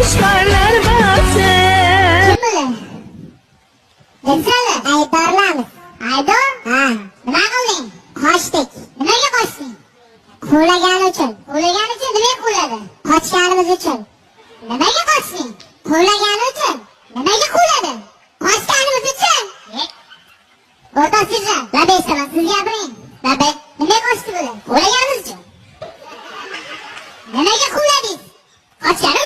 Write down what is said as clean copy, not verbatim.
kuşlarlar bazen. Kim bilir? Desene. Aydorlarmiz. Aydor? Ha. Nima qilding? Qochdik. Nimaga qochding? Quvlagani uchun. Quvlagani uchun nimaga quvlading? Qochganimiz uchun. Nimaga qochding? Quvlagani uchun. Nimaga quvlading? Qochganimiz uchun. O'rtoq serjant, labay salom, siz gapiring. Labay, nimaga qochdi bular? Quvlaganimiz uchun. Nimaga quvladingiz? Qochganimiz